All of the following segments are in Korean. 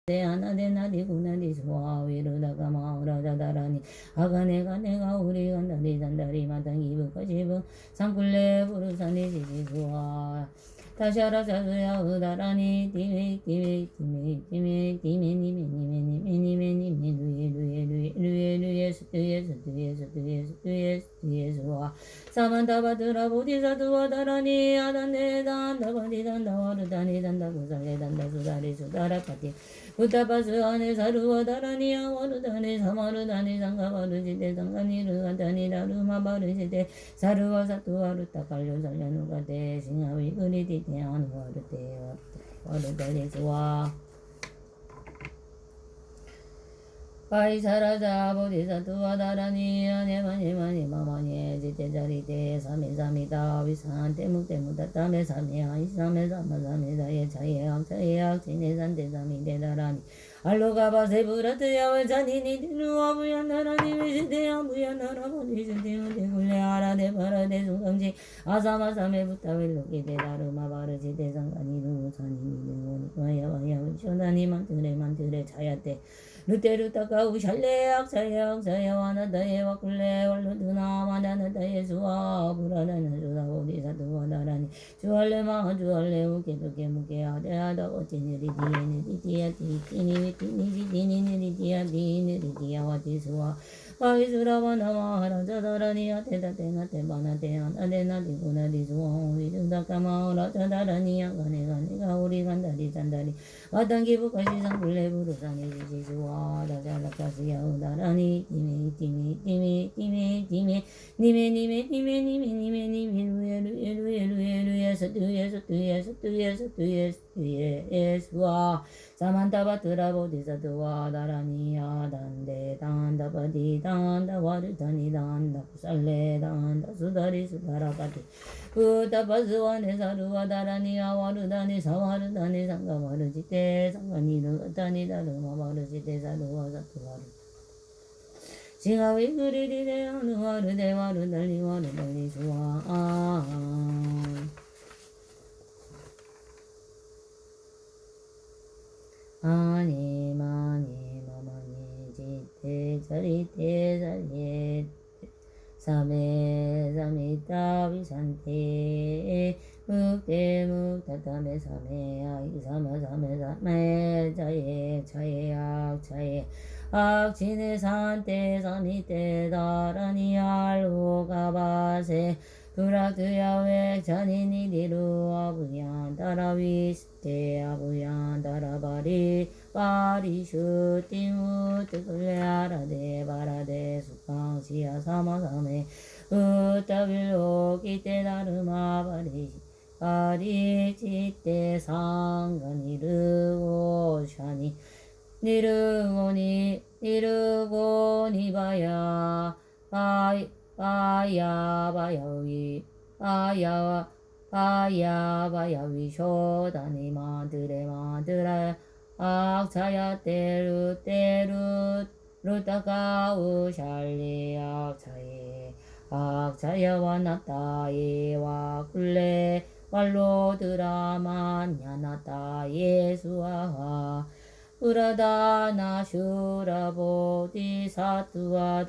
하나데나디 구나디 수아 위르다가 마우라자다라니 아가네가 내가 우리 간다리 잔다리 마땅히 부까지부 상굴레 부르사니 지지수아 다시아라 자수야 으다라니 디메 디메 디메 디메 디메 니메 니메 니메 니메 니메 루에 루에 루에 루에 루에 스투에 스투에 스투에 스투에 스투에 수아 사만다바드라 보디사두와 다라니 아단네 단다바디 단다와르다니 단다구살레 단다수다리 수다라파티 우타파스 안에 사루와 다라니야 와르다니 사마르다니 상가바르지데 상가니르가다니 다루마바르지데 사루와 사투와르타 칼료살ля누가데 싱하위 그리디테 안와르테 와르다리스와 바이사라자 보디사투와 다라니 아네마니마니 마마니 지테자리테 사메사미다 위산테무테무다 타메사미야 이사메사마사메사예 차예악 차예악 지네산테사미데 다라니 알로가바 세브라트야와 자니니 디누와 부야나라니 위시데야 부야나라 보디시데무데 굴레아라데 바라데 숭감지 아사마사메 부타윌로기데 다르마 바르지데 상가니누 사니니누 와야와야 쇼다니 만트레 만트레 차야테 루테루타카 우샬레악 사야악 사야와나다예 와쿨레 월루드나 마다나다예 수아 부라다나 수다보디사투와 다라니 주알레마 주알레 우케두케 무케 아데아다 오치니리 디에니리 디아티 티니미 티니지 디니니리 디아디 니리디아 와티수아 바이수라바나마 하라자다라니 아테다테나테 바나테 아나데나디 구나디 수아 위르다카마 오라자다라니 아가네가네가 우리 간다리 잔다리 와당기부카시상 굴레부르사니 지지수아 다자라카시야 우다라니 디메 디메 디메 디메 디메 니메 니메 니메 니메 니메 니메 루에 루에 루에 루에 루에 서투에 서투에 서투에 서투에 서투에 수아 사만타바트라 보디사투와 다라니야 단데 단다바디 단다 와르다니 단다 부살레 단다 수다리 수다라바디 부타바스와네 사루와 다라니야 와르다니 사와르다니 상가와르지테 상가니르다니 다르마와르지테 사루와 사투와르 싱하위 그리디데 아누와르데 와르달리 와르달리 수아 아니 마니 마마니 지테 자리테 자리에 사메 사미타 비산테 묵테 묵타타메 사메야 이사마 사메 사메 자예 자예악 자예 악치네 산테 사미테 다라니 알로가바세 두락두야웨 자니니 디루 아부얀 다라위스테 아부얀 다라바리 바리슈 띵우 뜨글레아라데 바라데 수강시야 사마사메 우타빌로 기테 다르마 바리 바리지테 상가니르고 샤니 니르고니 니르고니바야 바야바야위 바야바야위 쇼다니 마드레 마드라 악차야 때루 때루 루타가 우샬리 악차예 악차야와 나타예와 굴레 왈로드라만 야나타 예수아하 우라다나 슈라보디 사투아다라니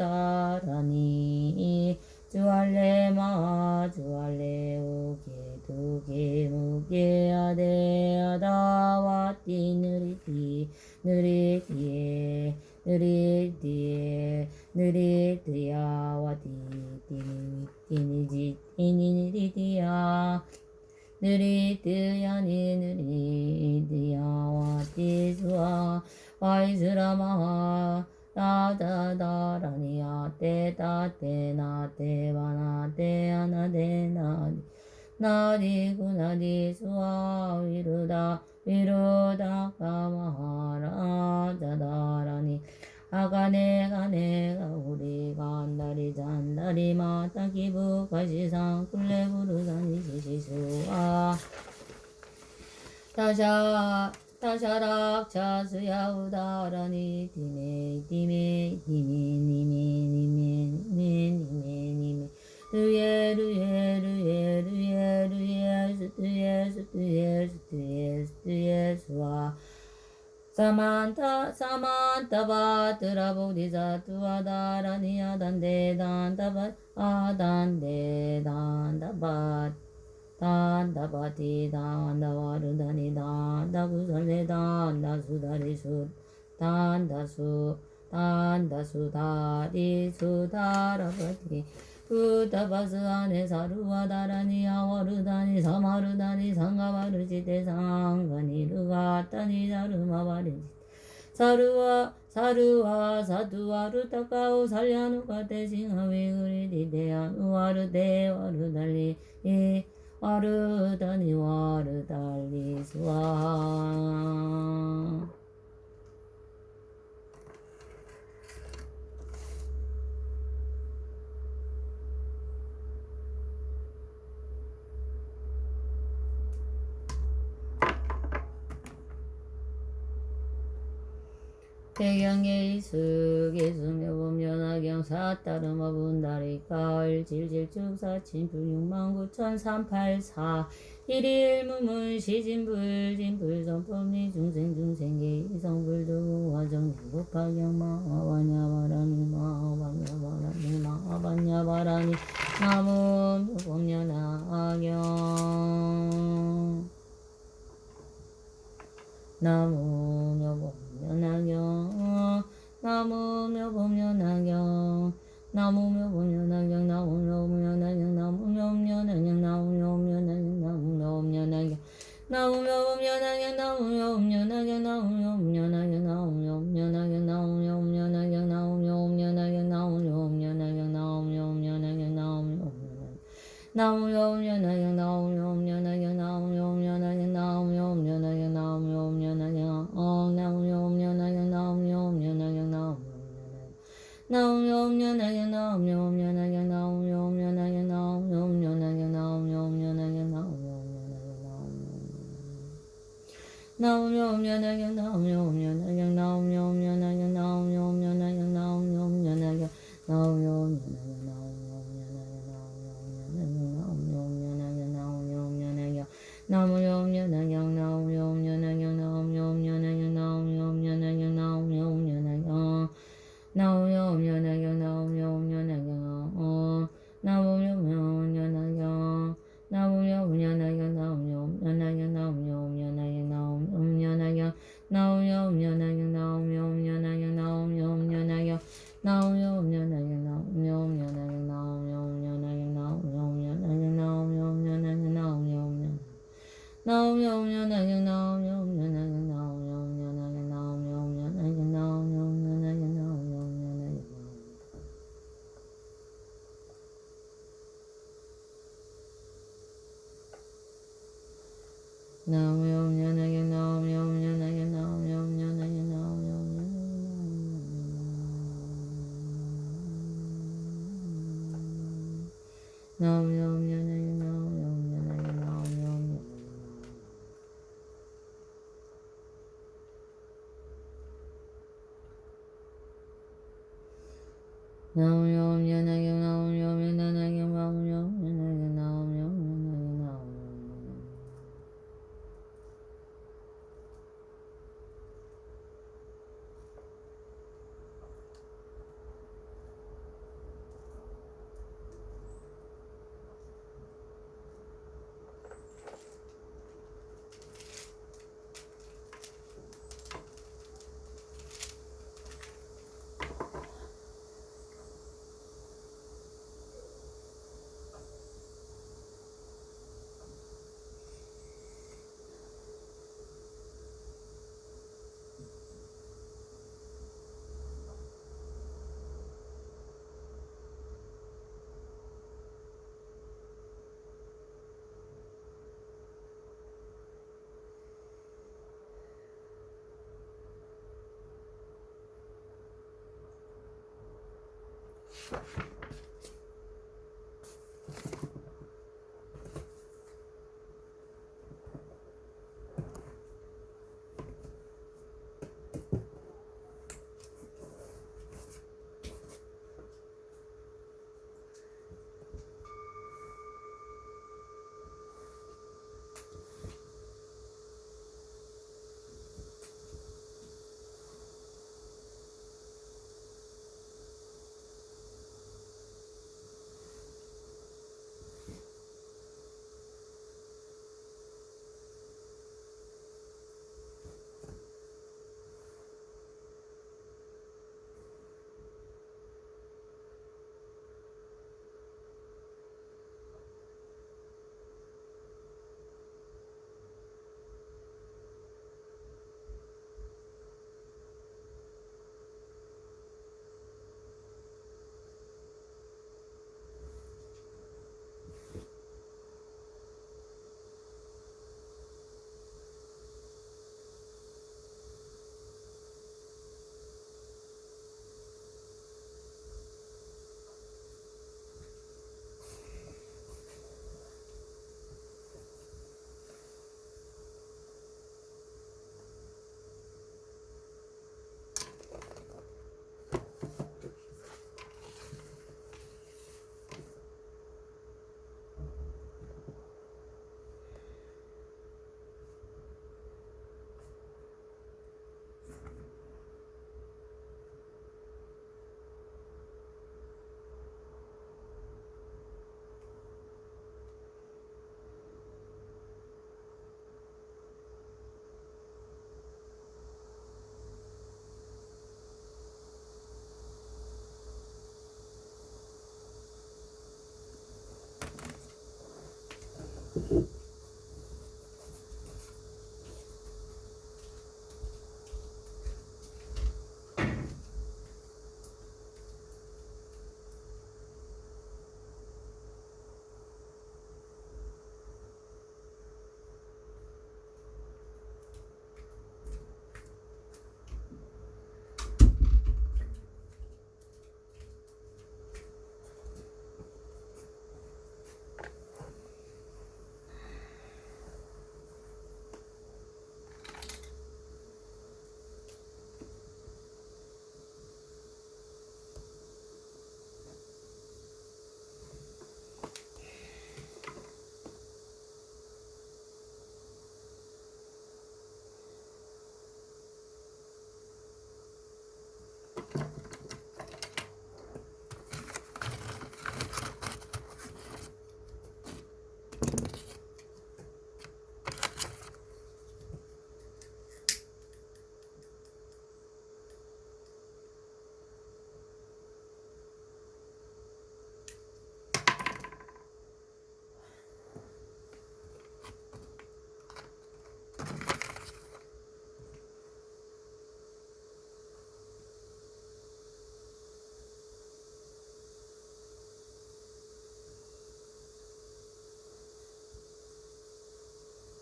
주알레마 주알레 우게 두게 무게 아데 아다와티 느리디 느리디에 느리디에 느리디야 와디 디니지 디니리디야 느리드야니 느리드야와 티수아 와이스라마하 나다다라니야 때다때나 때바나 때아나데나디 나디구나디 수아 위르다 위르다 까마하라자다라니 아가네가 내가 우리 간다리 잔다리 마타기부 가시상 꿀레부르사니 지시수아 타샤락 차스야우다라니 디메 디메 디메 니메 니메 니메 니메 니메 루예 루예 루예 루예 루예 스투예 스투예 스투예 스투예 수아 Samanta Bhatara Bodhisattva Dharani Adande Dandabat Adande Dandabat Dandabati Dandavarudani Dandabusale Dandasudari Dandasudari Sudarabati Utabasane Saruvadarani Avarudani Samarudani Sangavaruchite Sangani Rugatani Darumavari Saruva Satuvarutakao Salyanukate Singhaviguri Dideanu Varude Varudali Varudani Varudali Swaha 태경의 수계수묘범연하경 사따르마 분다리가을 질질축사친 불육만구천삼팔사 일일무문 시진불진불선법리 중생중생계 이성불두화정행복파경 마하바냐바라니 마하바냐바라니 마하바냐바라니 나무묘범연하경 나무묘범 나무묘 범연하경 나무묘 범연하경 나무묘 범연하경 나무묘 범연하경 나무묘 범연하경 나무묘 범연하경 나무묘 범연하경 나무묘 범연하경 나무묘 범연하경 나무묘 범연하경 나무묘 범연하경 나무묘 범연하경 나무묘 범연하경 나무묘 범연하경 나무묘 나무묘 범연하경 나무묘 범연하경 나무묘 범연하경 나무묘 범연하경 나무묘 범연하경 나무묘 범연하경 나무묘 범연하경 나무묘 범연하경 나무묘 범연하경 나무묘 범연하경 나무묘 범연하경 나무묘 범연하경 나무묘 범연하경 나무묘 범연하경 나무묘 범연하경 나무묘 범연하경 나무묘 범연하경 나무묘 범연하경 나무묘 나무묘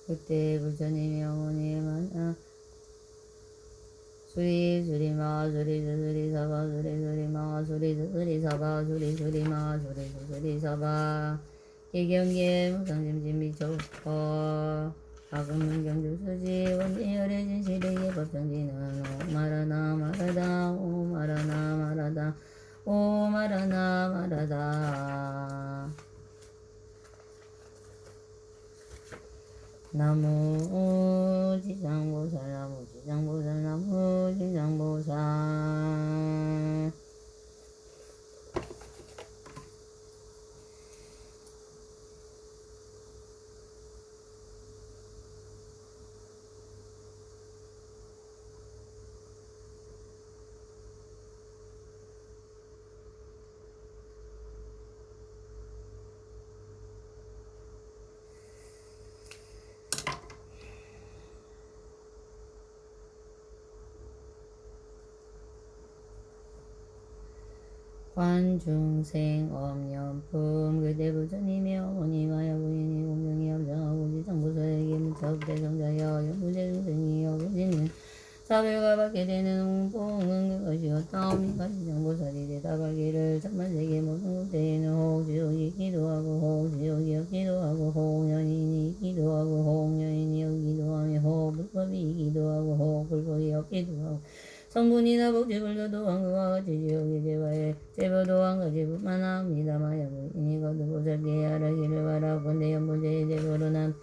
그때 불전이 명운이 만나 수리 수리마 수리 수리 사바 수리 수리마 수리 수리 사바 수리 수리마 수리 수리 사바 기경계 무상심심 미초퍼 박음문 경주수지 원대열의 진실의 법정지는 오마라나 마라다 오마라나 마라다 오마라나 마라다 나무 지장보살 나무 지장보살 나무 지장보살 관중생 엄연품 그대 부처님이여 원이마여 부인이 공명이 엄정하고 지상보살에게 무척대성자여 연무대중생이여 부지는 사별과 받게 되는 공은 그것이었다오니까 지상보살이 대답하기를 천만세계 모든 국대에는 혹지옥이 있기도 하고 혹지옥이 없기도 하고 혹연인이 있기도 하고 혹연인이 없기도 하며 혹불법이 있기도 하고 혹불법이 없기도 하고 성분이나 복지불교도 한그와 같이 지옥의 제과에 제보도 한 가지뿐만 합니다만 이니 거듭 보살께 알아기를 바라건대 연문제의 제보로 난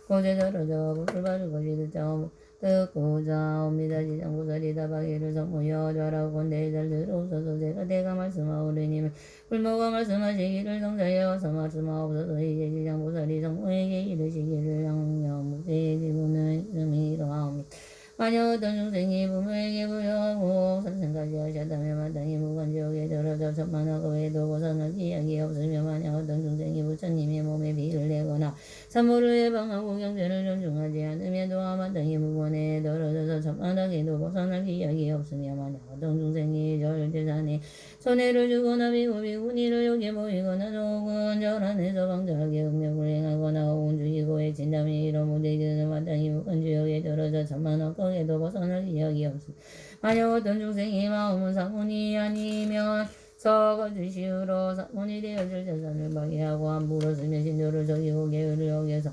고제 떨어져 불바를 거리를 짜오 듣고자 옵니다. 지장보살이 답하기를 성무여 좌라건대 잘 들어오소서 제가 말씀하오르니 불모가 말씀하시기를 성자여서 말씀하옵소서 이제 지장보살이 성무에게 이르시기를 양념무대의 기분은 이름이러하옵니다. 만약 어떤 중생이 부모에게 부여하고 선생까지 하셨다면 마땅히 무관지옥에 들어져 천만억 외에도 벗어날 기약이 없으며 만약 어떤 중생이 부처님의 몸에 비를 내거나 산모를 해방하고 경전을 존중하지 않으면 또한 마땅히 무관에 들어져서 천만억에도 벗어날 기약이 없으며 만약 어떤 중생이 절제산에 손해를 주거나 비구니를 여겨 보이거나 조금 절안해서 방자하게 음력을 행하거나 오운 죽이고 해친다면 이런 무대기는 마땅히 무관지옥에 들어져 천만억 에도 벗어날 기약이 없습니다. 만약 어떤 중생이 마음은 사문이 아니면 서거주시우로 사문이 되어질 재산을 방해하고 함부로 쓰며 신조를 저기고 계율을 어겨서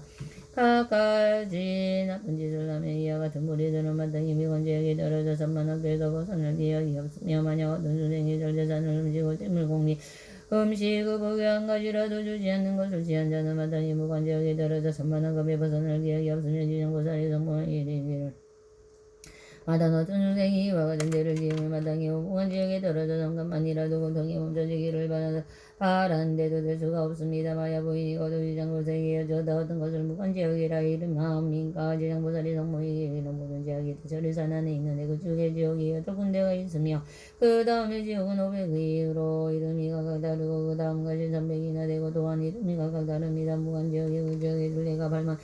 각가지 나쁜 짓을 하며 이와 같은 무리들은 마땅히 미관지역에 떨어져 천만억에도 벗어날 기약이 없으며 만약 어떤 중생이 절재산을 음식을 띠물공리 음식을 복에 한 가지라도 주지 않는 것을 지한 자는 마땅히 무관지역에 떨어져 천만억에 벗어날 기약이 없으며 지정보살이 성공을 이르기를 마다 어떤 중생이 이와 같은 죄를 지음을 마땅히 오공한 지역에 떨어져 잠깐만이라도 고통이 멈춰지기를 바란데도 될 수가 없습니다. 마야 부인이 거두지 장보살에게 저다 어떤 것을 무관 지역이라 이름하옵니까? 지장보살이 성모에게 이런 모든 지역이 저리산 안에 있는데 그 중에 지역이 여덟 군데가 있으며 그 다음에 지역은 500의로 이름이 각각 다르고 그 다음 것이 300이나 되고 또한 이름이 각각 다릅니다. 무관 지역에 그 지역의 둘레가 발만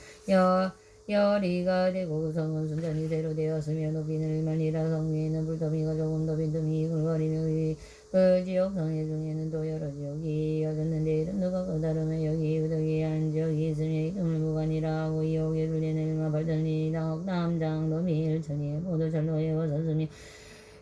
열이가 되고 그 성은 순전히 대로 되었으며 높이는 1만이라 성 위에는 불더미가 조금 더 빈틈이 굴거리며 그 지역 성의 중에는 또 여러 지역이 이어졌는데 이름도 각각 다르며 여기 유덕이 한 지역이 있으며 이름을 무관이라 하고 이 옥에 둘리는 일마 발전이 남장 도미 1천이 모두 절로에 어섰으며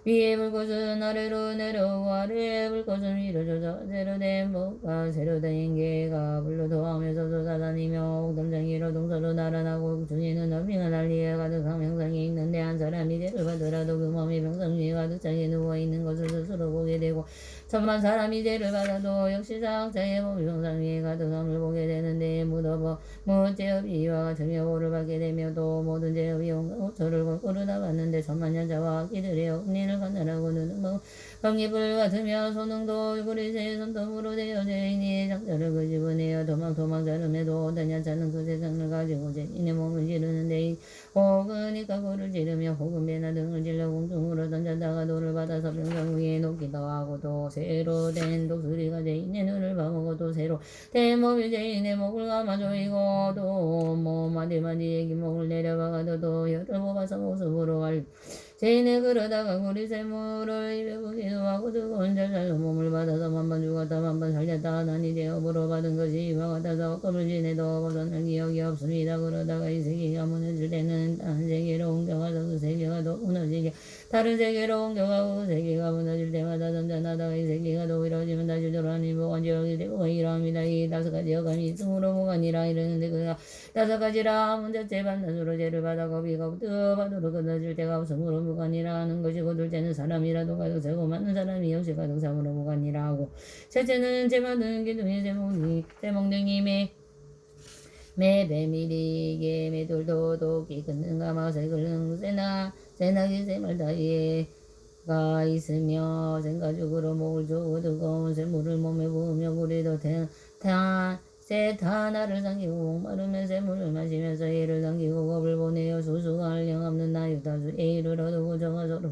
위에 불꽃은 아래로 내려오고 아래에 불꽃은 위로 젖어 새로 된 목과 새로 된 개가 불로 도하면서 솟아다니며 옥담장이로 동서로 날아나고 중에는 어빙한 난리에 가득한 명상이 있는데 한 사람이 죄를 받으라도 그 몸이 병상 위에 가득 차게 누워있는 것을 스스로 보게 되고 천만 사람이 죄를 받아도 역시 사학자의 몸이 병상 위에 가득함을 보게 되는데 무죄업이 이와 같으며 오를 받게 되며 또 모든 죄업이 저를 골고루 다 받는데 천만 년자와 악기들의 억리를 관할하고 눈은 방입을 같으며 소능도 얼굴이 새 손톱으로 되어 죄인이 장자를 끄집어내어 도망 자름에도 오다냐 자는 그 세상을 가지고 죄인의 몸을 지르는데 혹은 이가고를 지르며 혹은 배나 등을 질러 공중으로 던졌다가 돌을 받아서 병상 위에 놓기도 하고 또 새로 된 독수리가 죄인의 눈을 감고 또 새로 된 몸이 죄인의 목을 감아 조이고 또 몸 마디마디에 기목을 내려박아도 또 혀를 뽑아서 모습으로 죄인의 그러다가 구리 샘물을 입에 부기도 하고 뜨거운 절살로 몸을 받아서 만번 죽었다 만번 살렸다 하나니 제업으로 받은 것이 이와 같아서 헛금을 지내도 벗어날 기억이 없습니다. 그러다가 이 세계가 무너질 때는 다른 세계로 옮겨가서 그 세계가 또 무너지게 다른 세계로 옮겨가고 그 세계가 무너질 때마다 던전하다가 이 세계가 또 이루어지면 다시 돌아오니 무관지역이 되고 이러합니다. 이 5가지 여감이 있으므로 무관이라 이러는데 그가 5가지라 먼저 재반단으로 죄를 받아 겁이가 뜨바도로 끊어질 때가 없으므로 무관이라 하는 것이고 둘째는 사람이라도 가득 차고 많은 사람이 역시 가득 차므로 무관이라 하고 셋째는 죄 받는 기둥의 제목등이 매배미리게 매돌도 도끼 끊는가 마세 긁는 세나기 세말다이가 있으며 생가죽으로 목을 조고 뜨거운 샘물을 몸에 부으며 우리도 세타나를 당기고 목마르면 샘물을 마시면서 예를 당기고 겁을 보내어 수수가 한량없는 나유다수 에이를 얻고 정화서로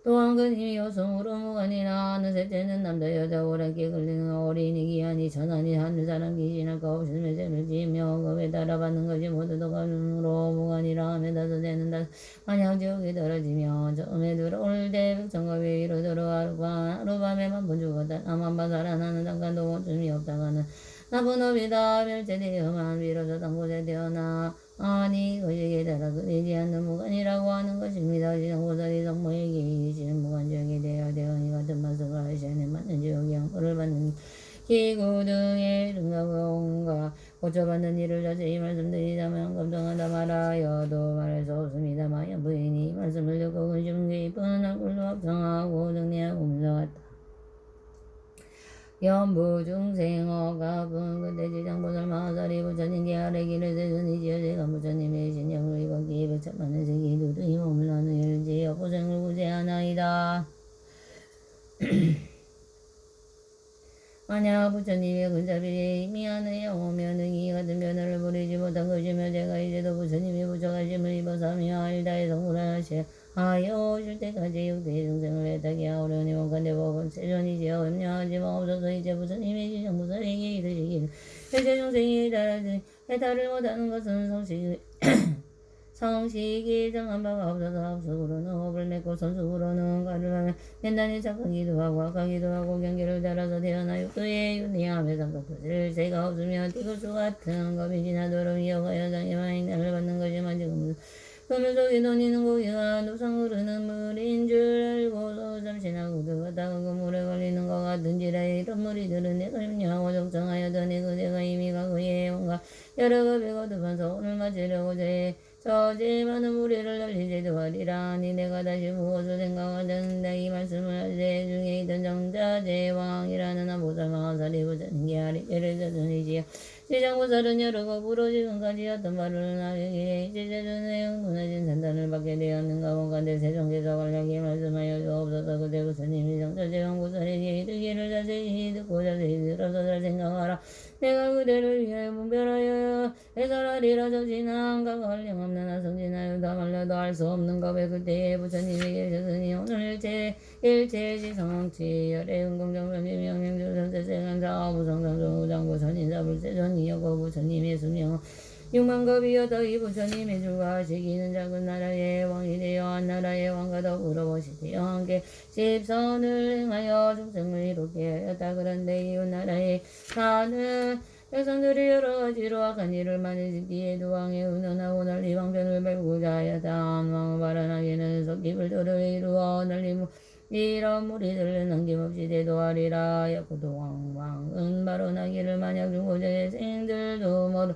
또한 그 힘이 여성으로 무관이나 하는 셋째는 남자 여자 오락에 걸리는 어린이 기한이 천한이 하늘사람 귀신할 것 없이 매제를 지으며 겁에 따라 받는 것이 모두 도감으로 무관이라 하며 다섯째는 만약 지옥에 떨어지며 처음에 들어올 때 백성겁에 이르도록 하루밤에 만번 죽었다 나만번 살아나는 잠깐도 고침이 없다가는 나쁜 업이다 멸제되어만 비로소 당곳에 태어나 아니 거시기에 따라 그리지 않는 무관이라고 하는 것입니다. 지정보살이 성모에게 이르시는 무관지역에 대하여 대언이 같은 말씀을 하시는 맞는 지역이 양보를 받는 기구 등의 등가공과 고쳐받는 일을 자세히 말씀드리자면 검정하다 말하여도 말할 수 없습니다. 마야 부인이 이 말씀을 듣고 근심 깊은 얼굴로 합성하고 정리하고 물러갔다. 연부중생어가 그때 지장보살 마하사리 부처님께 아래기를 세준이 지어제가 부처님의 신령을 이걷기에 백천만의 세계 누드이 몸을 나누 열지어 고생을 구제하나이다. 만약 부처님의 근자비에 이미 하느냐 오면 능히 같은 변화를 부리지 못한 것이며 제가 이제도 부처님의 부처가심을 입어서며 알다의 성불을 하여 오실 때까지 육대의 중생을 애타게 하오려니 원간대 법은 세존이지요. 염려하지 마옵소서. 이제 부처님의 지정부살에게 이르시기를 일체 중생이 해탈을 못하는 것은 성식이 정한 바가 없어서 합숙으로는 호흡을 맺고 선숙으로는 가를 하며 맨단히 착하기도 하고 악하기도 하고 경계를 따라서 태어나 육도에 윤회하며 상급도실 새가 없으며 띠글수 같은 겁이 지나도록 이어가여 장애만 인간을 받는 것이만 지금 그물 속에 논이는 고기가 노상 흐르는 물인 줄 알고도 잠시나고 들어갔다가 그 물에 걸리는 것 같은지라 이런 무리들은 내가 염려하고 적정하여더니 그대가 이미 과거에 온갖 여러 급의 거듭한 소원을 마치려고 저제 많은 무리를 날리지도 하리라니 내가 다시 무엇을 생각하는다 이 말씀을 할 때 중에 있던 정자제왕이라는 한보살 마하사리 부처님께 아리께를 저준이지요. 지장보살은 여러 거부로 지금까지 어떤 말을 하기에 제자전에 흥분하신 산단을 받게 되었는가 원간대 세종대사 관략이 말씀하여 주옵소서. 그때 부처님이 정처제왕보살에게 이르기를 자세히 듣고 자세히 들어서 잘 생각하라. 내가 그대를 위하여 분별하여 해설하리라. 저 진한가 관령 없는 하성진하여 다 말려도 알 수 없는 겁에 그때에 부처님이 계셨으니 오늘 일체지성치 열애은공정변지명행주선세생한사 무성상조장부 선인사불세존이여고 부처님의 수명 6만겁이어도 이 부처님의 줄과시기는 작은 나라의 왕이 되어 한 나라의 왕과 더불어 보시되어 함께 십선을 행하여 중생을 이롭게 하였다. 그런데 이웃 나라에 사는 백성들이 여러 가지로 악한 일을 많이 짓기에 왕의 은원하고 널리 왕변을 밟고자 하였다. 왕을 발언하기는 석기불 도를 이루어 널리 이런 무리들을 남김없이 대도하리라. 야고도 왕은 발언하기를 만약 중고자의 생들도 모두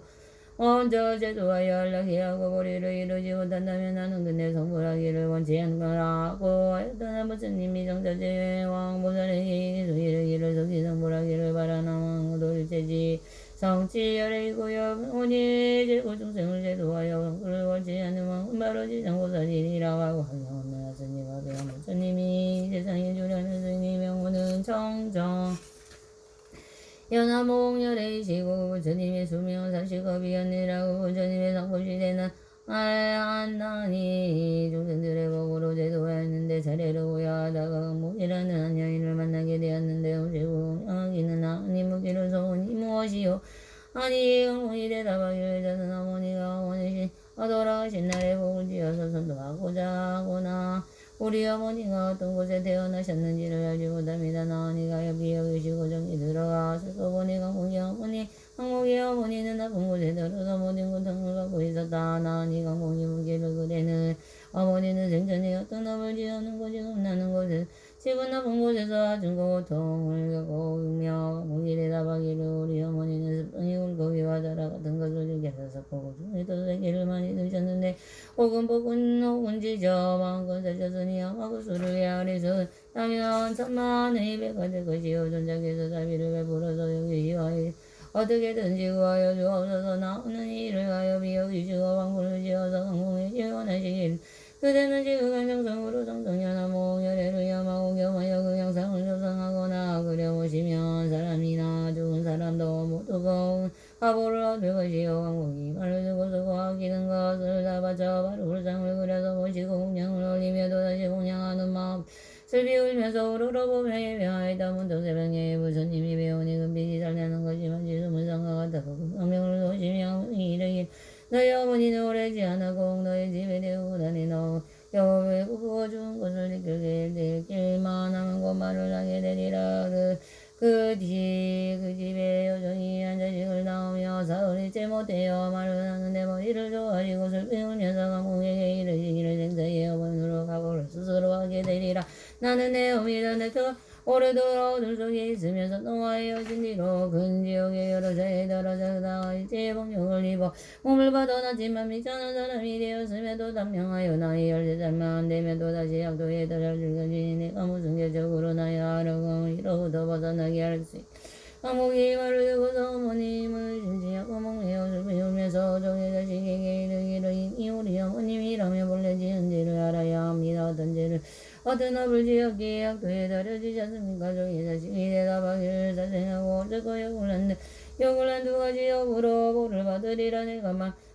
먼저 제도하여 연락하고 보리를 이루지 못한다면 나는 근데 성불하기를 원치 않노라고 하였더나 부처님이 정자제왕 보살에게 이르기를 속히 성불하기를 바라나 왕도 일체지 성치 열애이고요 오니 제고 중생을 제도하여 성불을 원치 않는 왕은 바로 지장보살이니라 하고 하여없는 하스니가 되어 부처님이 세상에 주려는 스님 명호는 청정 연하몽열애이시고 부처님의 수명은 40겁이었니라고 부처님의 성불시대는 안나니 중생들의 복으로 제도하였는데 차례로 고야하다가 목이라는 한 여인을 만나게 되었는데 오시고 영하기는 아니 무기를 소원이 무엇이요? 아니 어머니 대답하기를 저는 어머니가 어머니신 돌아가신 날에 복을 지어서 선도하고자 하구나. 우리 어머니가 어떤 곳에 태어나셨는지를 알지 못합니다. 나은이가 여기 계시고 저기 들어가 슬퍼 보니 강목이 어머니 강목이 어머니는 나쁜 곳에 들어서 모든 고통을 받고 있었다. 나은이 강목이 무기를 그대는 어머니는 생전에 어떤 업을 지었는고 지금 나는 곳에 지금 나쁜 곳에서 아주 고통을 겪고 있며 목이 대답하기를 우리 어머니는 슬픔이 울고기와 자라 같은 것을 즐겨서 섞고 중에도 세계를 많이 드셨는데 혹은 복은 혹은 지저 마음껏 사셨으니 아마 그 수를 헤아려서 하면 천만의 배가 될 것이요 전작에서 자비를 베풀어서 여기시와 어떻게든지 구하여 주옵소서. 나오는 일을 하여 비여기시고 왕국을 지어서 강공에 지원하시길 그대는 지극한 정성으로 정성연하몽 열애를 염하고 겸하여 그 양상을 조성하거나 그려보시면 사람이나 죽은 사람도 모두 화보를 얻을 것이요 왕국이 말을 듣고서 구하기는 것을 다 바쳐 바로 불상을 그려서 보시고 공양을 올리며 또다시 공양하는 마음 슬비 울면서 우러러보며 예명하였다. 문득 새벽에 부처님이 배우니 금빛이 달려는 것이만 지수문상과 같다고 명명을 놓으시며 이르길 너희 어머니는 오래지 않았고 너희 집에 대고 다니너 여호와의 부어준 것을 느끼게 될 길만 하면 곧말을 하게 되리라. 그 집에 여전히 한 자식을 낳으며 사흘이째 못되어 말을 하는데 머리를 조아리고 슬피 울면서 강공에게 이르시기를 생사의 어머니로 각오를 스스로 하게 되리라. 나는 내 어미다 내터 오래도록 어둠 속에 있으면서 노아의 여신 뒤로 근 지옥의 여러 자에 떨어져다 일제의 복용을 입어 몸을 받아놨지만 미천한 사람이 되었음에도 단명하여 나의 13살만 되면도 다시 약도에 떨어질 것이니 내가 무슨 계적으로 나의 아르금이로부터 벗어나게 할 수 있다. 강목이 말을 듣고서 어머님을 진지하고 멍해어 슬피 울면서 종의 자식에게 이르기를 이 우리 어머님이라며 본래 지은 죄를 알아야 합니다. 어떤 죄를 어떤 업을 지었기에 약도에 달여지셨습니까? 종의 자식이 대답하기를 자생하고 어쩌고 욕을 한 두 가지 업으로 복을 받으리라. 내가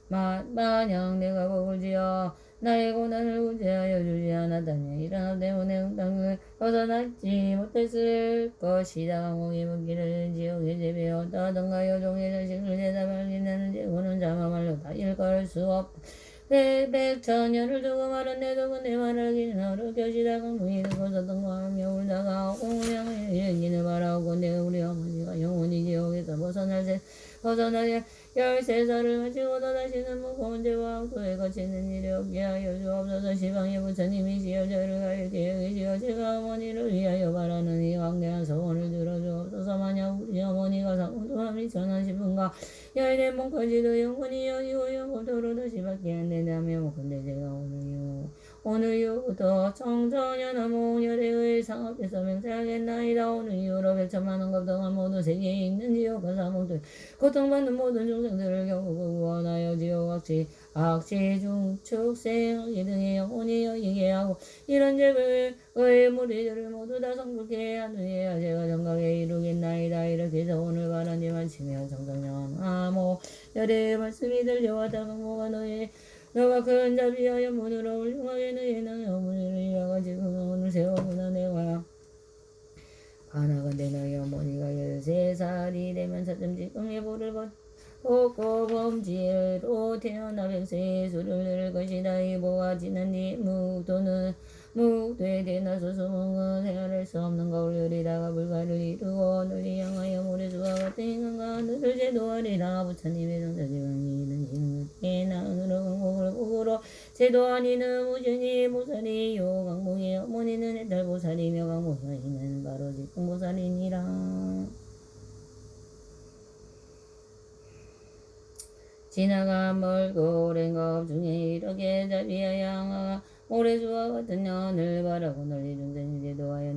만약 내가 복을 지어 나의 고난을 구제하여 주지 않았다니 이런 업 때문에 응당을 벗어나지 못했을 것이다. 강목이 묻기를 지옥에 재배었다 하던가요? 종의 자식을 대답하기는 나는 재고는 자마말로 다 읽을 수 없다. 백천년을 두고 말았네도 근데 말하기는 어려울 것이다. 강목이 듣고서 등과하며 울다가 공양을 이르기를 바라고 내 우리 어머니가 영원히 지옥에서 벗어나게 13살을 마치고 또다시는 무거운 죄와 악도에 거치는 일이 없게 하여 주옵소서. 시방의 부처님이시여 저를 가릴 계획이시여 제가 어머니를 위하여 바라는 이 왕대한 소원을 들어주옵소서. 만약 우리 어머니가 상도함이 전하시분가 여인의 몸까지도 영원히 여기고 영원토록 다시 받게 안 된다며 근데 제가 오늘 오늘 이후부터 청천년 모녀대의 상업에서 맹세하겠나이다. 오늘 이후로 백천만원 겁동한 모든 세계에 있는 지옥과 사목들 고통받는 모든 중생들을 경고 구원하여 지옥 악취 중축생 이등의 영혼이 여기게 하고 이런 죄의 무리들을 모두 다 성불케 하느니라. 제가 정각에 이루겠나이다. 이렇게 해서 오늘 바라니 말씀이여 정성령 아모 열의 말씀이 들려와 다강모가 너가 큰 자비하여 문으로 훌륭하게 너의 너의 어머니를 이라가 지금 오늘 세워보나 내가 가나건대 너희 어머니가 13살이 되면 사점지금의 볼을 벗고 범지로 태어나 백세의 수를 늘 것이다. 이 모아지는 네 묵되 대나서 수몽은 헤아릴 수 없는 거울이라가 불가를 이루고 너희 향하여 모래수와 같은 인간과 하늘을 제도하리라. 부처님의 정사지왕이 이는 지능에 나으로 강목을 국으로 제도하니는 무전이 보살이요 강목의 어머니는 해탈보살이며 강목이는 바로 직등보살이니라. 지나간 멀고 오랜 것 중에 이렇게 자비하여 향하가 모래주와 같은 연을 바라고 널리 중생이 제도하여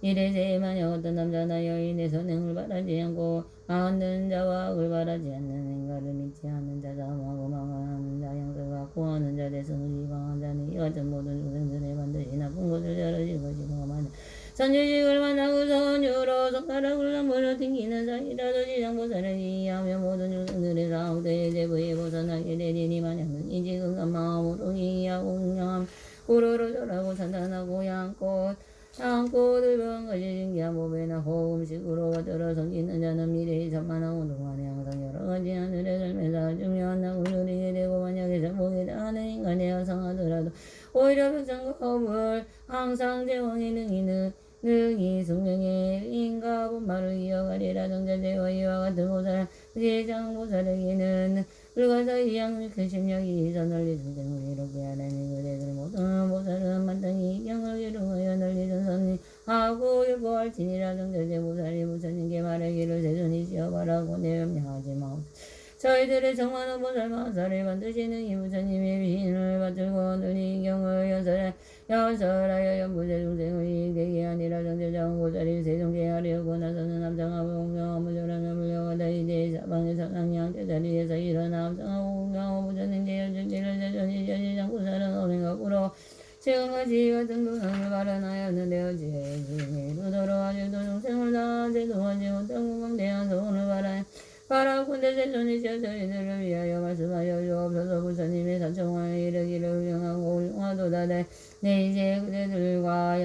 미래세마녀 어떤 남자나 여인의 선행을 바라지 않고 망하는 자와 악을 바라지 않는 행가를 믿지 않는 자 사망하고 망하는 자 양설과 구하는 자 대승을 이방한 자는 이 같은 모든 중생들의 반드시 나쁜 것을 자르실 것이고 만약 선주식을 만나고 선유로 손가락을 넘으러 튕기는 사이라도 지장보살을 이해하며 모든 중생들의 사후대의 제부에 벗어나게 되리니 만약은 이 지금간 마음으로 이해하고 응용함 구로로 절하고 산탄하고 양꽃을 배운 것이 신기한 몸에나 호음식으로 들어 섬기는 자는 미래의 천만하고 동안에 항상 여러가지 하늘의 삶에서 중요한 낙을 누리게 되고 만약에 정복에 대하는 인간의 여성하더라도 오히려 백성과 법을 항상 제왕의 능히 숙명의 인가 본말을 이어가리라. 정자제와 이와 같은 보살 제장보살에게는 불가사의 양의 큰 심령이 있어 널리 중생을 이롭게 하라니 그대들 모든 보살은 만땅히 이경을 기름하여 널리 전선하고 율보할지니라. 정자제 보살이 부처님께 말하기를 세존이 시어바라고 내염량하지 마옵소서. 저희들의 정만한 보살 마살을 반드시 능히 부처님의 비신을 받들고 널리 경을 연설하여 연부제 중생을 이익되게 하니라. 정제장 보살이 세종계 하려고 나서는 함장하고 공경하고 무조라며 물려가다 이제 사방의 사상양 제자리에서 일어나 함장하고 공경하고 부처님께 연주기를 세존이 제지장 보살은 오행각으로 지금까지 같은 도상을 발언하였는데 어찌해 이루도록 아직도 중생을 다 제도하지 못하고 광대한 소원을 바라군대 세존이 저희들을 위하여 말씀하여 주옵소서. 부처님의 사청하에 이르기를 훌륭하고 훌륭하도다. 내 이제 그대들과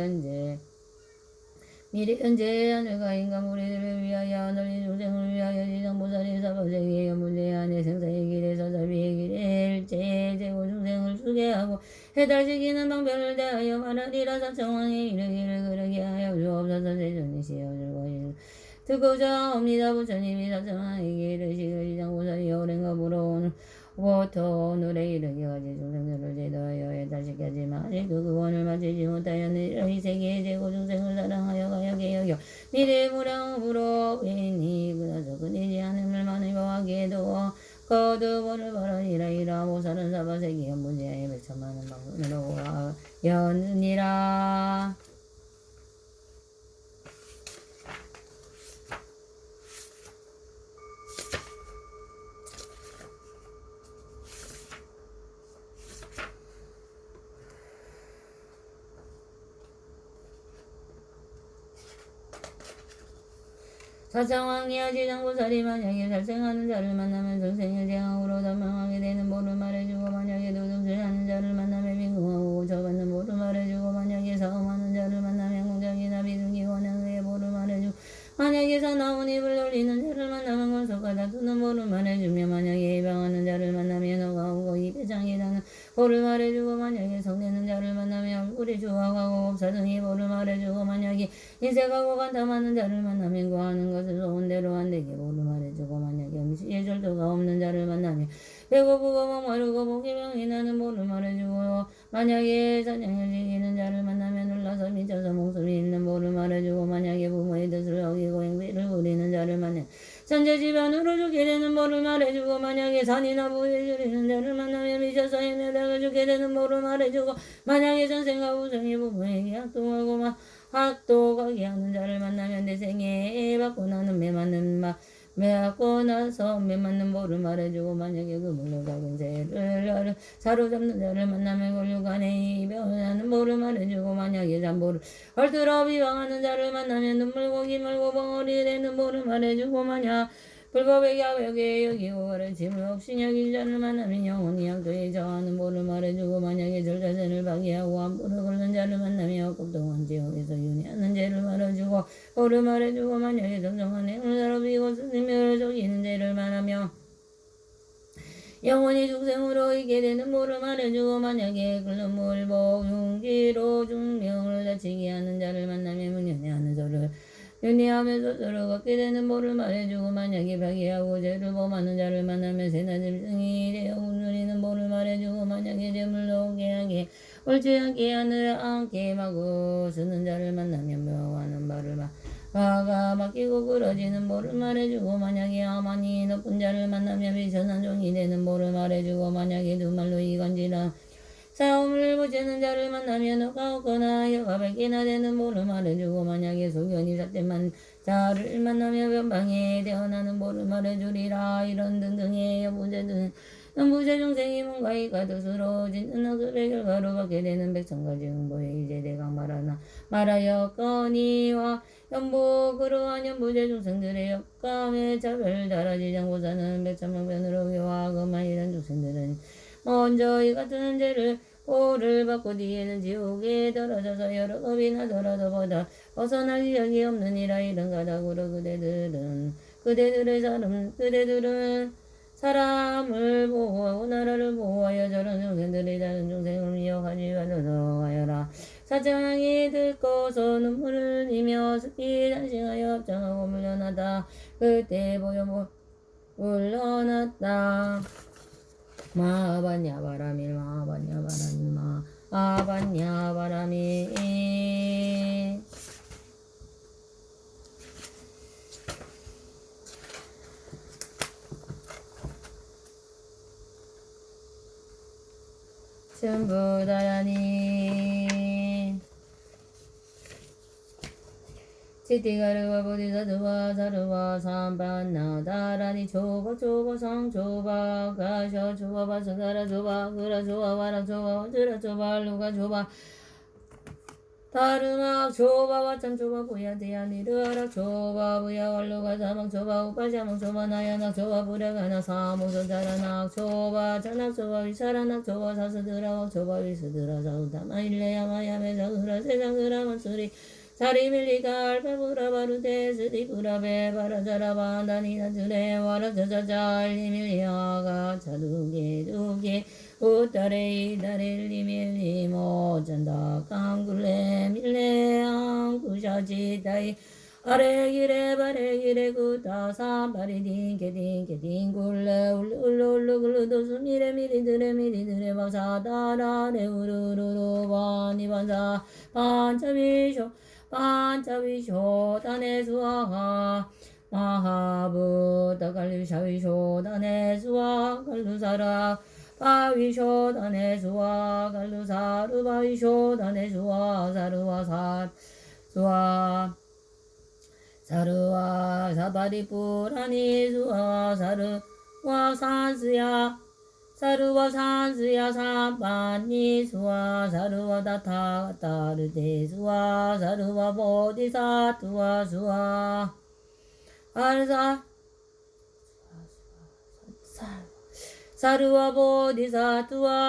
미래 현재 하늘과 인간 우리들을 위하여 널리 중생을 위하여 지상보살이 사바세계의 연문제 안에 생사의 길에서 자비의 길에 일체 제고 중생을 주게 하고 해달시키는 방편을 대하여 말하리라. 사청왕에 이르기를 그러게 하여 주옵소서. 세존이 시여줄 듣고자옵니다. 부처님이 사청왕에게 이르시기를 지상보살이 오랜갑으로 보통 오늘에 이르기까지 중생들을 제도하여 해달시키지만 아직도 그 원을 마치지 못하였느니라. 이 세계의 제고 중생을 사랑하여 가야게 여겨 미래의 무량으로 왠이 그나저 끊이지 않음을 많이 보하게 도와 거두보를 바라니라. 이라 모살은 사바세기 연문제의 백천만원 방문으로 하였느니라. 사창왕이야 지장보살이 만약에 살생하는 자를 만나면 전생의 재앙으로 단명하게 되는 보를 말해주고 만약에 도둑질하는 자를 만나면 빈궁하고 저받는 보를 말해주고 만약에 사음하는 자를 만나면 공작이나 비둘기 권양의 보를 말해주고 만약에 사나운 입을 돌리는 자를 만나면 권속과 다투는 보를 말해주며 만약에 해방하는 자를 만나면 어가오고 입에 장이 나는 보를 말해주고 만약에 성내는 자를 만나면 얼굴이 조악하고 업사 등의 보를 말해주고 만약에 인색하고 간탐하는 자를 만나면 구하는 것을 좋은 대로 안 되게 보를 말해주고 만약에 음식에 절도가 없는 자를 만나면 배고프고 목마르고 목이 병이 나는 보를 말해주고 만약에 사냥을 즐기는 자를 만나면 놀라서 미쳐서 목숨이 있는 보를 말해주고 만약에 부모의 뜻을 어기고 행비를 부리는 자를 만나면 천재지변으로 죽게 되는 법을 말해주고 만약에 산이나 부에 줄이는 자를 만나면 미쳐서 헤매다가 죽게 되는 법을 말해주고 만약에 전생과 우정이 부부에게 학도가게 하는 자를 만나면 내 생에 받고 나는 매 받고 나서 매 맞는 법을 말해주고 만약에 그 물로 작은 새를 사로잡는 자를 만나면 걸류간에 이별하는 법을 말해주고 만약에 잠보를 헐들어 비방하는 자를 만나면 눈물고 기물고 벙어리 되는 법을 말해주고 만약 불법의 야욕에 여기고 가르침을 없이 여길 자를 만나면 영원히 양도에 저하는 법을 말해주고 만약에 절자전을 방해하고 함부로 걷는 자를 만나면 겁동한 지역에서 윤회하는 죄를 말해주고 법을 말해주고 만약에 정정한 행을 사람이고 스님을 속이는 죄를 말하며 영원히 중생으로 있게 되는 법을 말해주고 만약에 끓는 물보 흉기로 중명을 다치게 하는 자를 만나면 문연회하는 저를 윤회하면서 저를 걷게 되는 법을 말해주고 만약에 박해하고 죄를 범하는 자를 만나면 새나 짐승이 되어 울리는 법을 말해주고 만약에 죄물로 오게 하게 옳지 않게 않게 하고 쓰는 자를 만나면 묘하는 바를 화가 바뀌고 그러지는 법을 말해주고 만약에 아만이 높은 자를 만나면 비천한 종이 되는 법을 말해주고 만약에 두 말로 이간질한 싸움을 붙이는 자를 만나면 너가 없거나 여가 밝기나 되는 법을 말해주고 만약에 소견이 삿대만 자를 만나면 변방에 되어나는 법을 말해주리라. 이런 등등의 연부제 중생이 뭔가이 가득수로 짓는 학습의 결과로 받게 되는 백천가지 응보에 이제 내가 말하였거니와 연부 그러한 연부제 중생들의 역감에 차별 달아지 장고사는 백천명변으로 교화 그만 이런 중생들은 먼저 이 같은 죄를 보를 받고 뒤에는 지옥에 떨어져서 여러 겁이나 더라도 보다 벗어날 기억이 없느니라. 이런 가닥으로 그대들은 사람을 보호하고 나라를 보호하여 저런 중생들이 다른 중생을 미워하지 말도록 하여라. 사장이 들고서 눈물을 흘리며 스키 단식하여 합장하고 물러나다. 그때 보여 물러났다. 마하반야 바라밀 마하반야 바라밀 마하반야 바라밀. 전부다야니 치티가르와 보디사두와 사르와 삼반나 다라니 조바 상 조바 가셔 조바 바스가라 조바 그라 조바 와라 조바 드라 조바 루가 조바 다르막 조바 와참 조바 부야디야 니르아락 조바 부야 월루가 사망 조바 우파샤망 조바 나야낙 조바 부랴가나 사무선 자라낙 조바 자낙 조바 위사라낙 조바 사스드라왁 조바 위스드라 사우다마 일레야 마야메 사으라 세상 그라만 수리 사리밀리가 알파부라 바루데 스리부라베 바라자라바 다니나 주레 와라자자자 알리밀리아가 자두게 우따레 이다렐리밀리 모잔다 깡굴레 밀레 앙구샤지다이 아레기레 바레기레 구타사 바리딩게딩게딩 굴레 울루울루 굴루도수 미레미리드레 바사다라레 우르르르 바니반사 반차위쇼 다네수아하 마하부다 갈루샤위쇼 다네수아 갈루사라 바위쇼 다네수아 갈루사르 바위쇼 다네수아 사르와 사르와 사바리뿌라니 수아 사르와 산스야 사르와 산스야 삼반니 수아 사르와 다타타르데 수아 사르와 보디사투아 수아 알사 사르와 보디사투아